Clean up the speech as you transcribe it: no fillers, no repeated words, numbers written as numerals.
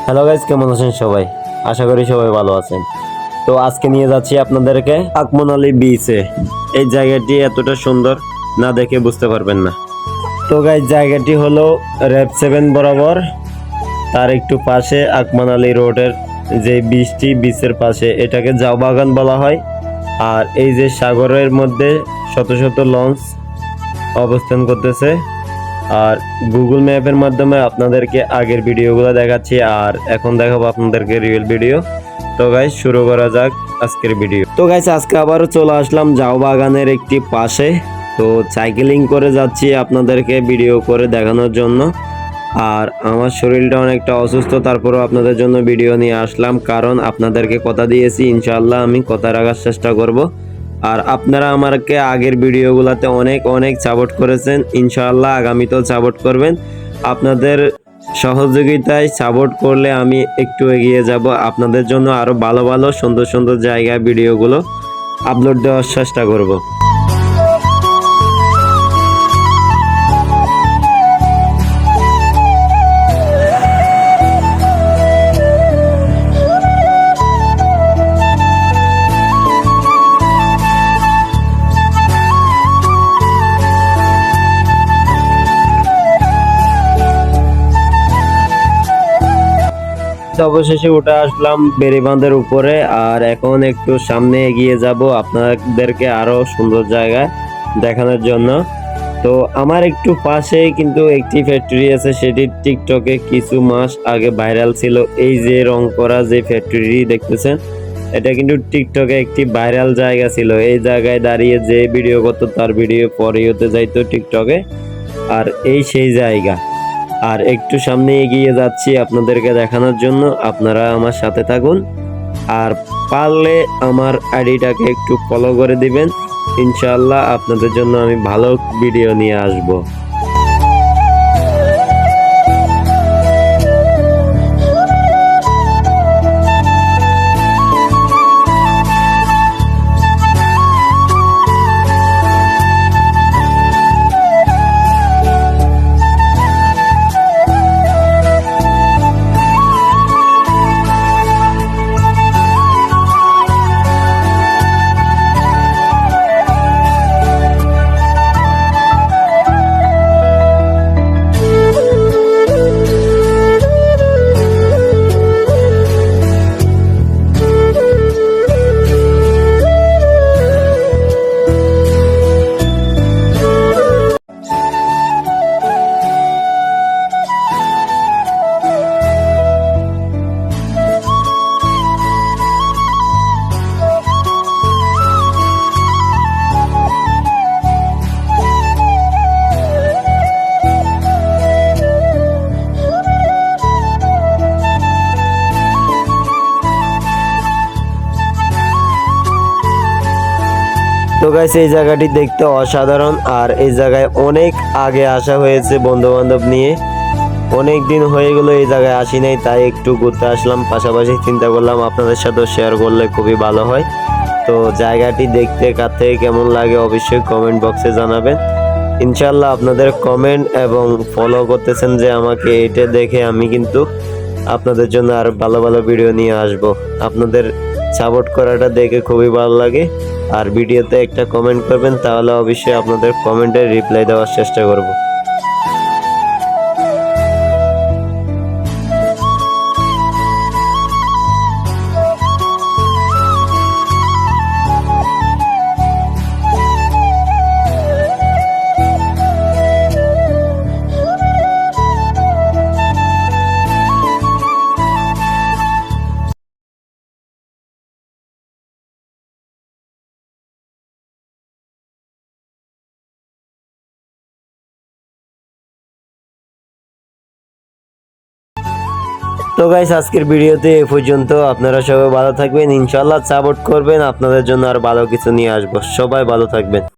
Hello guys, কেমন আছেন সবাই? আশা করি সবাই ভালো আছেন। তো আজকে নিয়ে যাচ্ছি আপনাদেরকে আকমনালী বিচে। এই জায়গাটি এতটা সুন্দর, না দেখে বুঝতে পারবেন না। তো গাইস, জায়গাটি হলো র্যাব 7 বরাবর, তার একটু পাশে আকমনালী রোডের যে বিচের পাশে, এটাকে জাও বাগান বলা হয়। আর এই যে সাগরের মধ্যে শত শত লঞ্চ অবস্থান করতেছে। আর গুগল ম্যাপের মাধ্যমে আপনাদেরকে আগের ভিডিওগুলো দেখাচ্ছি, আর এখন দেখাবো আপনাদেরকে রিয়েল ভিডিও। তো গাইস, শুরু করা যাক আজকের ভিডিও। তো গাইস, আজকে আবারও চলে আসলাম জাও বাগানের একটি পাশে। তো সাইকেলিং করে যাচ্ছি আপনাদেরকে ভিডিও করে দেখানোর জন্য। আর আমার শরীরটা অনেকটা অসুস্থ, তারপরেও আপনাদের জন্য ভিডিও নিয়ে আসলাম, কারণ আপনাদেরকে কথা দিয়েছি ইনশাআল্লাহ আমি কথা রাখার চেষ্টা করব। আর আপনারা আমাকে আগের ভিডিওগুলোতে অনেক অনেক সাপোর্ট করেছেন, ইনশাআল্লাহ আগামীতেও সাপোর্ট করবেন। আপনাদের সহযোগিতায় সাপোর্ট করলে আমি একটু এগিয়ে যাব, আপনাদের জন্য আরও ভালো ভালো সুন্দর সুন্দর জায়গায় ভিডিওগুলো আপলোড দেওয়ার চেষ্টা করব। অবশেষে উঠে আসলাম বেড়িবাঁধের উপরে, আর এখন একটু সামনে এগিয়ে যাব আপনাদেরকে আরো সুন্দর জায়গায় দেখানোর জন্য। তো আমার একটু পাশে কিন্তু একটি ফ্যাক্টরি আছে, সেটি টিকটকে কিছু মাস আগে ভাইরাল ছিল। এই যে রং করা যে ফ্যাক্টরি দেখতেছেন, এটা কিন্তু টিকটকে একটি ভাইরাল জায়গা ছিল। এই জায়গায় দাঁড়িয়ে যে ভিডিও করতো তার ভিডিও পরে হতে যাইতো টিকটকে। আর এই সেই জায়গা, আর একটু সামনে এগিয়ে যাচ্ছি আপনাদেরকে দেখানোর জন্য, আপনারা আমার সাথে থাকুন। আর পারলে আমার আইডিটাকে একটু ফলো করে দিবেন, ইনশাআল্লাহ আপনাদের জন্য আমি ভালো ভিডিও নিয়ে আসবো। তো গাইস, এই জায়গাটি দেখতে অসাধারণ, আর এই জায়গায় অনেক আগে আসা হয়েছে বন্ধু বান্ধব নিয়ে। অনেক দিন হয়ে গেল এই জায়গায় আসি নাই, তাই একটু ঘুরতে আসলাম। পাশাপাশি চিন্তা করলাম আপনাদের সাথে শেয়ার করলে খুবই ভালো হয়। তো জায়গাটি দেখতে কার থেকে কেমন লাগে অবশ্যই কমেন্ট বক্সে জানাবেন। ইনশাল্লাহ আপনাদের কমেন্ট এবং ফলো করতেছেন যে আমাকে, এটা দেখে আমি কিন্তু আপনাদের জন্য আর ভালো ভালো ভিডিও নিয়ে আসব। আপনাদের সাপোর্ট করাটা দেখে খুবই ভালো লাগে। আর ভিডিওতে একটা কমেন্ট করবেন, তাহলে অবশ্যই আপনাদের কমেন্টের রিপ্লাই দেওয়ার চেষ্টা করব। তো গাইস, আজকের ভিডিওতে এ পর্যন্ত। আপনারা সবাই ভালো থাকবেন, ইনশাআল্লাহ সাপোর্ট করবেন, আপনাদের জন্য আর ভালো কিছু নিয়ে আসবো। সবাই ভালো থাকবেন।